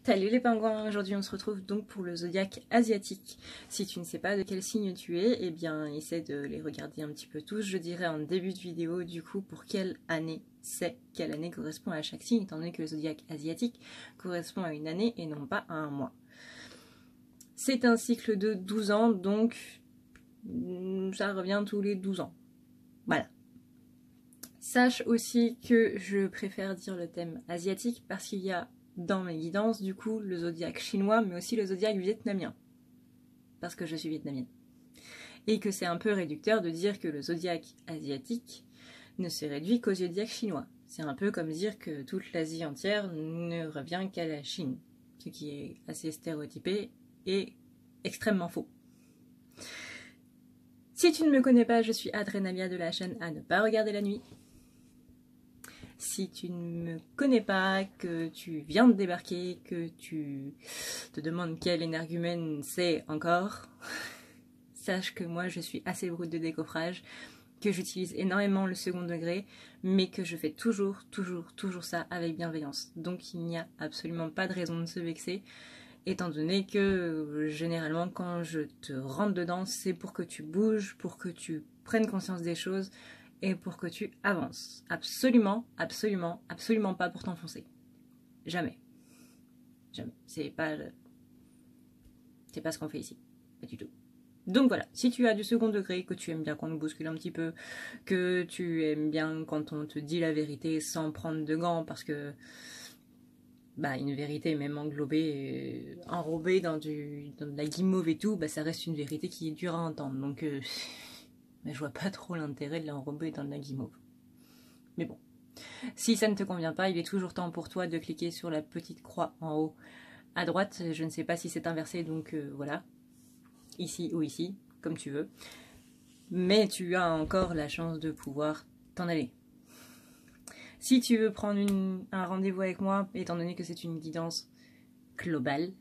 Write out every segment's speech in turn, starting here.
Salut les pingouins, aujourd'hui on se retrouve donc pour le zodiaque asiatique. Si tu ne sais pas de quel signe tu es, eh bien essaie de les regarder un petit peu tous. Je dirais en début de vidéo du coup pour quelle année c'est, quelle année correspond à chaque signe, étant donné que le zodiaque asiatique correspond à une année et non pas à un mois. C'est un cycle de 12 ans, donc ça revient tous les 12 ans. Voilà. Sache aussi que je préfère dire le thème asiatique parce qu'il y a dans mes guidances, du coup, le zodiaque chinois, mais aussi le zodiaque vietnamien. Parce que je suis vietnamienne. Et que c'est un peu réducteur de dire que le zodiaque asiatique ne se réduit qu'au zodiaque chinois. C'est un peu comme dire que toute l'Asie entière ne revient qu'à la Chine. Ce qui est assez stéréotypé et extrêmement faux. Si tu ne me connais pas, je suis Adrenalia de la chaîne À ne pas regarder la nuit. Si tu ne me connais pas, que tu viens de débarquer, que tu te demandes quel énergumène c'est encore, sache que moi je suis assez brute de décoffrage, que j'utilise énormément le second degré, mais que je fais toujours ça avec bienveillance. Donc il n'y a absolument pas de raison de se vexer, étant donné que généralement quand je te rentre dedans, c'est pour que tu bouges, pour que tu prennes conscience des choses, et pour que tu avances. Absolument pas pour t'enfoncer. Jamais. Jamais. C'est pas ce qu'on fait ici. Pas du tout. Donc voilà, si tu as du second degré, que tu aimes bien qu'on nous bouscule un petit peu, que tu aimes bien quand on te dit la vérité sans prendre de gants, parce que une vérité même englobée, enrobée dans de la guimauve et tout, ça reste une vérité qui est dure à entendre. Donc mais je vois pas trop l'intérêt de l'enrober dans de la guimauve. Mais bon, si ça ne te convient pas, il est toujours temps pour toi de cliquer sur la petite croix en haut à droite. Je ne sais pas si c'est inversé, donc voilà, ici ou ici, comme tu veux. Mais tu as encore la chance de pouvoir t'en aller. Si tu veux prendre un rendez-vous avec moi, étant donné que c'est une guidance globale,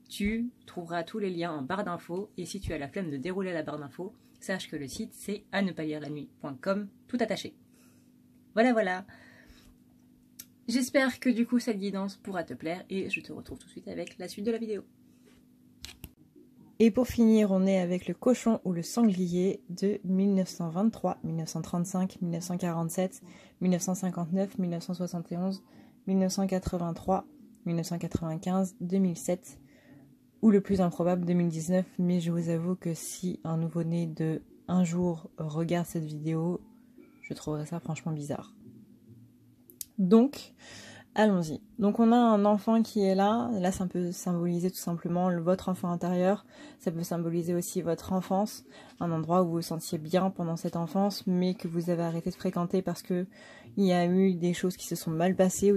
tu trouveras tous les liens en barre d'infos. Et si tu as la flemme de dérouler la barre d'infos, sache que le site c'est à ne pas lire la nuit.com, tout attaché. Voilà. J'espère que du coup cette guidance pourra te plaire et je te retrouve tout de suite avec la suite de la vidéo. Et pour finir, on est avec le cochon ou le sanglier de 1923, 1935, 1947, 1959, 1971, 1983, 1995, 2007 ou le plus improbable 2019. Mais je vous avoue que si un nouveau-né de un jour regarde cette vidéo, je trouverais ça franchement bizarre. Donc, allons-y. Donc on a un enfant qui est là. Là, ça peut symboliser tout simplement votre enfant intérieur. Ça peut symboliser aussi votre enfance. Un endroit où vous vous sentiez bien pendant cette enfance, mais que vous avez arrêté de fréquenter parce que il y a eu des choses qui se sont mal passées,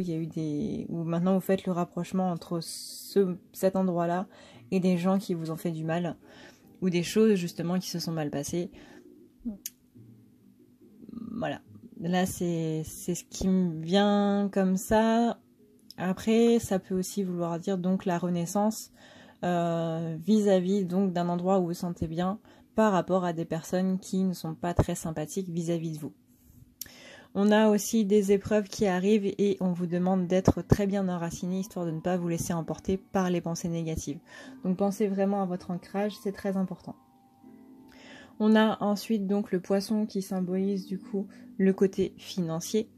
où maintenant vous faites le rapprochement entre cet endroit-là et des gens qui vous ont fait du mal, ou des choses justement qui se sont mal passées. Voilà. Là, c'est ce qui me vient comme ça. Après, ça peut aussi vouloir dire donc la renaissance vis-à-vis donc d'un endroit où vous vous sentez bien par rapport à des personnes qui ne sont pas très sympathiques vis-à-vis de vous. On a aussi des épreuves qui arrivent et on vous demande d'être très bien enraciné histoire de ne pas vous laisser emporter par les pensées négatives. Donc pensez vraiment à votre ancrage, c'est très important. On a ensuite donc le poisson qui symbolise du coup le côté financier,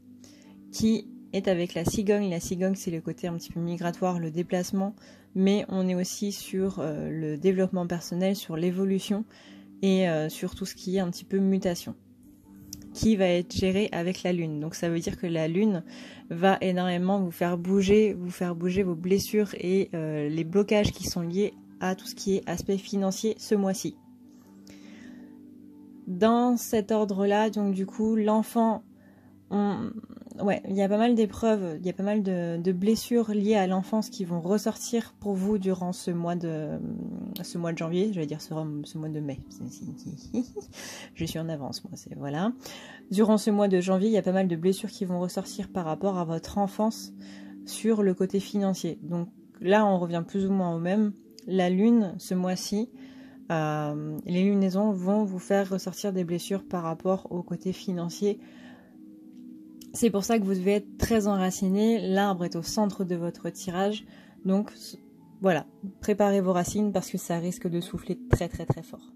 qui est avec la cigogne. La cigogne, c'est le côté un petit peu migratoire, le déplacement, mais on est aussi sur le développement personnel, sur l'évolution et sur tout ce qui est un petit peu mutation, qui va être géré avec la lune. Donc ça veut dire que la lune va énormément vous faire bouger vos blessures et les blocages qui sont liés à tout ce qui est aspect financier ce mois-ci. Dans cet ordre-là, donc du coup, l'enfant, il y a pas mal d'épreuves, il y a pas mal de blessures liées à l'enfance qui vont ressortir pour vous durant ce mois de janvier, j'allais dire ce mois de mai. Je suis en avance, moi, voilà. Durant ce mois de janvier, il y a pas mal de blessures qui vont ressortir par rapport à votre enfance sur le côté financier. Donc là, on revient plus ou moins au même. La lune, ce mois-ci, les lunaisons vont vous faire ressortir des blessures par rapport au côté financier C'est pour ça que vous devez être très enraciné. L'arbre est au centre de votre tirage. Donc voilà, préparez vos racines parce que ça risque de souffler très très très fort.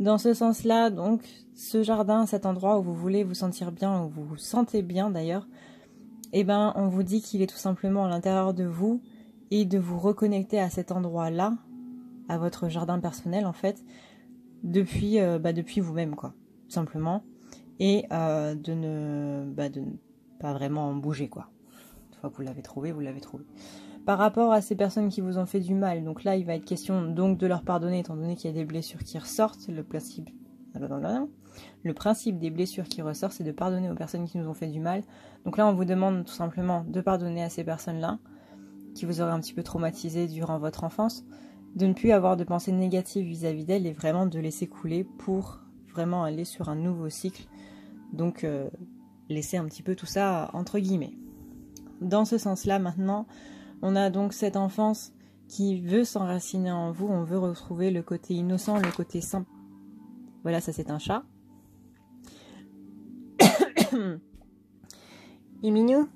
Dans ce sens-là, donc, ce jardin, cet endroit où vous voulez vous sentir bien, où vous vous sentez bien d'ailleurs, eh ben, on vous dit qu'il est tout simplement à l'intérieur de vous et de vous reconnecter à cet endroit-là, à votre jardin personnel en fait, depuis vous-même quoi, tout simplement, et de ne pas vraiment en bouger quoi. Une fois que vous l'avez trouvé, vous l'avez trouvé. Par rapport à ces personnes qui vous ont fait du mal, donc là il va être question donc de leur pardonner étant donné qu'il y a des blessures qui ressortent. Le principe des blessures qui ressortent, c'est de pardonner aux personnes qui nous ont fait du mal. Donc là on vous demande tout simplement de pardonner à ces personnes-là qui vous auraient un petit peu traumatisé durant votre enfance, de ne plus avoir de pensées négatives vis-à-vis d'elles et vraiment de laisser couler pour vraiment aller sur un nouveau cycle. Donc laisser un petit peu tout ça entre guillemets. Dans ce sens-là maintenant, on a donc cette enfance qui veut s'enraciner en vous, on veut retrouver le côté innocent, le côté simple. Voilà, ça c'est un chat. Il est mignon.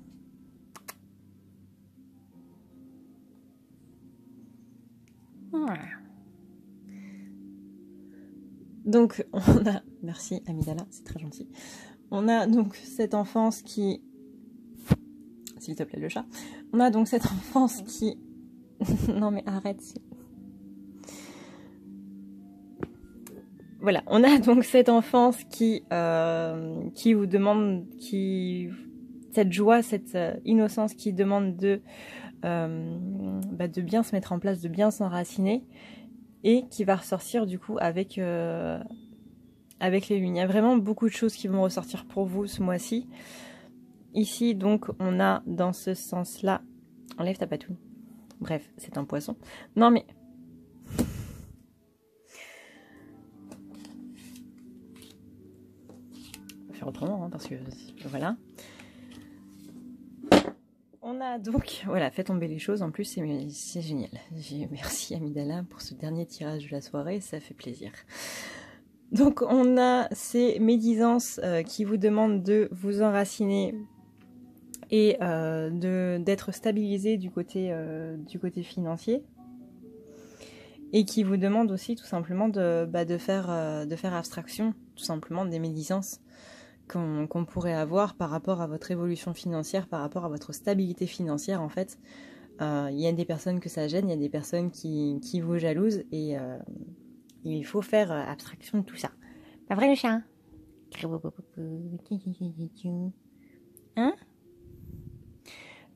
Donc on a, merci Amidala, c'est très gentil. On a donc cette enfance qui, s'il te plaît le chat, on a donc cette enfance qui, non mais arrête. Voilà, on a donc cette enfance qui vous demande, cette joie, cette innocence qui demande de bien se mettre en place, de bien s'enraciner, et qui va ressortir du coup avec les lunes. Il y a vraiment beaucoup de choses qui vont ressortir pour vous ce mois-ci. Ici donc on a dans ce sens-là, enlève ta patoune. Bref, c'est un poisson. Non mais on va faire autrement hein, parce que voilà. On a donc, voilà, fait tomber les choses, en plus c'est génial. Merci Amidala pour ce dernier tirage de la soirée, ça fait plaisir. Donc on a ces médisances qui vous demandent de vous enraciner et d'être stabilisé du côté financier. Et qui vous demandent aussi tout simplement de faire abstraction tout simplement des médisances qu'on pourrait avoir par rapport à votre évolution financière, par rapport à votre stabilité financière en fait. Il y a des personnes que ça gêne, il y a des personnes qui vous jalousent et il faut faire abstraction de tout ça. Pas vrai le chat? Hein?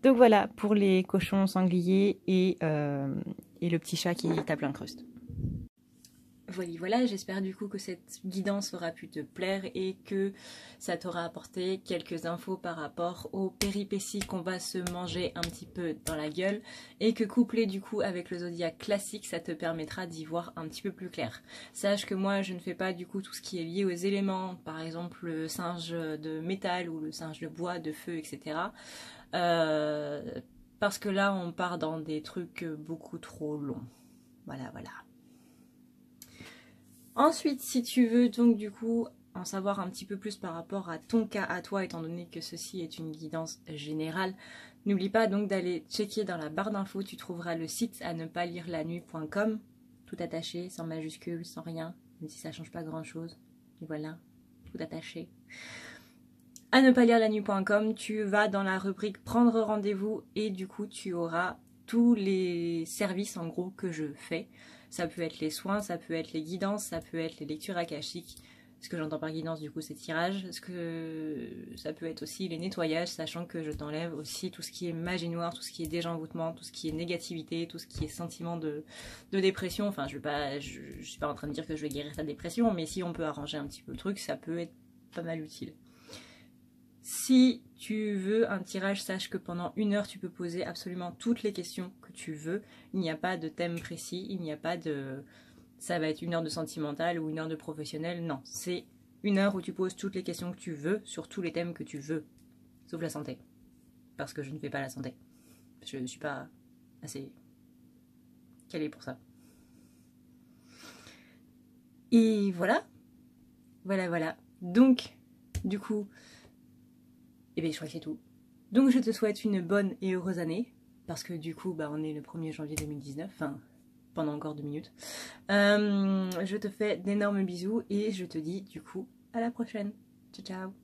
Donc voilà pour les cochons sangliers et le petit chat qui tape l'incruste. Voilà, j'espère du coup que cette guidance aura pu te plaire et que ça t'aura apporté quelques infos par rapport aux péripéties qu'on va se manger un petit peu dans la gueule et que couplé du coup avec le zodiaque classique, ça te permettra d'y voir un petit peu plus clair. Sache que moi je ne fais pas du coup tout ce qui est lié aux éléments, par exemple le singe de métal ou le singe de bois, de feu, etc. Parce que là on part dans des trucs beaucoup trop longs. Voilà. Ensuite, si tu veux donc du coup en savoir un petit peu plus par rapport à ton cas à toi, étant donné que ceci est une guidance générale, n'oublie pas donc d'aller checker dans la barre d'infos, tu trouveras le site à ne pas lire la nuit.com, tout attaché, sans majuscule, sans rien, même si ça change pas grand chose. Et voilà, tout attaché. À ne pas lire la nuit.com, tu vas dans la rubrique prendre rendez-vous et du coup tu auras tous les services en gros que je fais. Ça peut être les soins, ça peut être les guidances, ça peut être les lectures akashiques. Ce que j'entends par guidance, du coup, c'est tirage. Ça peut être aussi les nettoyages, sachant que je t'enlève aussi tout ce qui est magie noire, tout ce qui est désenvoûtement, tout ce qui est négativité, tout ce qui est sentiment de dépression. Enfin, je suis pas en train de dire que je vais guérir ta dépression, mais si on peut arranger un petit peu le truc, ça peut être pas mal utile. Si tu veux un tirage, sache que pendant 1 heure, tu peux poser absolument toutes les questions que tu veux. Il n'y a pas de thème précis, il n'y a pas de... Ça va être 1 heure de sentimental ou 1 heure de professionnel. Non, c'est 1 heure où tu poses toutes les questions que tu veux sur tous les thèmes que tu veux. Sauf la santé. Parce que je ne fais pas la santé. Je ne suis pas assez calée pour ça. Et voilà. Voilà. Donc, du coup... Et bien je crois que c'est tout. Donc je te souhaite une bonne et heureuse année, parce que du coup on est le 1er janvier 2019, enfin pendant encore 2 minutes. Je te fais d'énormes bisous et je te dis du coup à la prochaine. Ciao ciao.